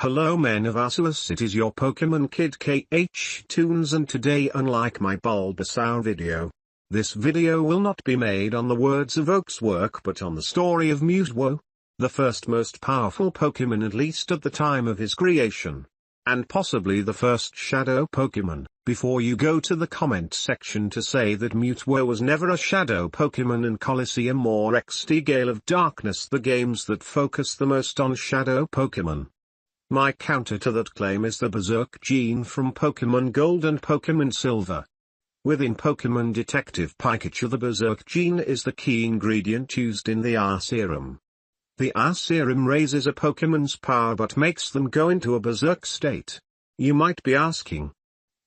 Hello men of Arceus, it is your Pokemon Kid KH Toons, and today, unlike my Bulbasaur video, this video will not be made on the words of Oak's work but on the story of Mewtwo, the first most powerful Pokemon at least at the time of his creation, and possibly the first Shadow Pokémon. Before you go to the comment section to say that Mewtwo was never a Shadow Pokémon in Colosseum or XD Gale of Darkness, the games that focus the most on Shadow Pokémon. My counter to that claim is the Berserk gene from Pokemon Gold and Pokemon Silver. Within Pokemon Detective Pikachu, the Berserk gene is the key ingredient used in the R serum. The R serum raises a Pokemon's power but makes them go into a Berserk state. You might be asking,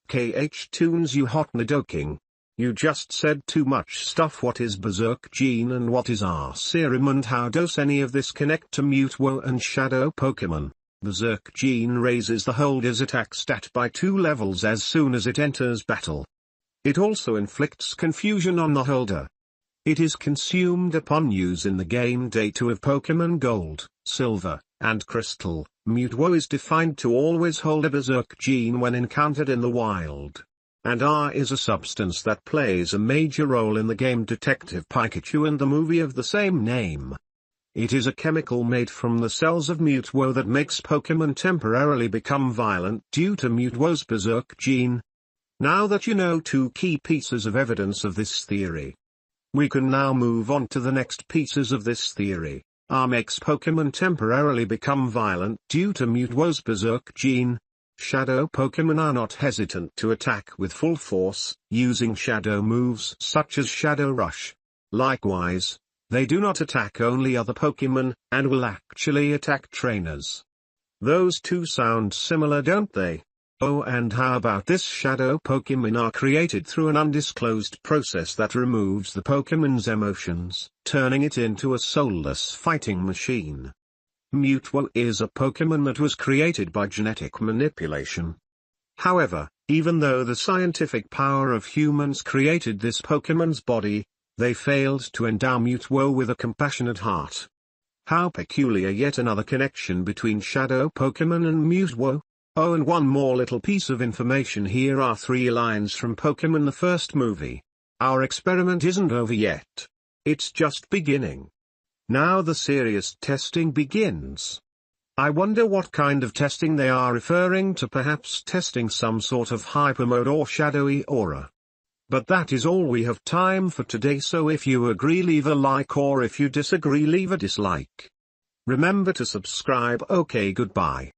KH Toons, you hot nadoking. You just said too much stuff. What is Berserk gene and what is R serum, and how does any of this connect to Mewtwo and Shadow Pokémon? Berserk gene raises the holder's attack stat by 2 levels as soon as it enters battle. It also inflicts confusion on the holder. It is consumed upon use in the game day 2 of Pokemon Gold, Silver, and Crystal. Mewtwo is defined to always hold a Berserk gene when encountered in the wild. And R is a substance that plays a major role in the game Detective Pikachu and the movie of the same name. It is a chemical made from the cells of Mewtwo that makes Pokemon temporarily become violent due to Mewtwo's Berserk gene. Now that you know 2 key pieces of evidence of this theory, we can now move on to the next pieces of this theory. R makes Pokemon temporarily become violent due to Mewtwo's Berserk gene. Shadow Pokemon are not hesitant to attack with full force, using shadow moves such as Shadow Rush. Likewise, they do not attack only other Pokemon, and will actually attack trainers. Those two sound similar, don't they? Oh, and how about this? Shadow Pokemon are created through an undisclosed process that removes the Pokemon's emotions, turning it into a soulless fighting machine. Mewtwo is a Pokemon that was created by genetic manipulation. However, even though the scientific power of humans created this Pokemon's body, they failed to endow Mewtwo with a compassionate heart. How peculiar! Yet another connection between Shadow Pokemon and Mewtwo. Oh, and one more little piece of information. Here are 3 lines from Pokemon the first movie. Our experiment isn't over yet. It's just beginning. Now the serious testing begins. I wonder what kind of testing they are referring to, perhaps testing some sort of hyper mode or shadowy aura. But that is all we have time for today, so if you agree, leave a like, or if you disagree, leave a dislike. Remember to subscribe. Okay, goodbye.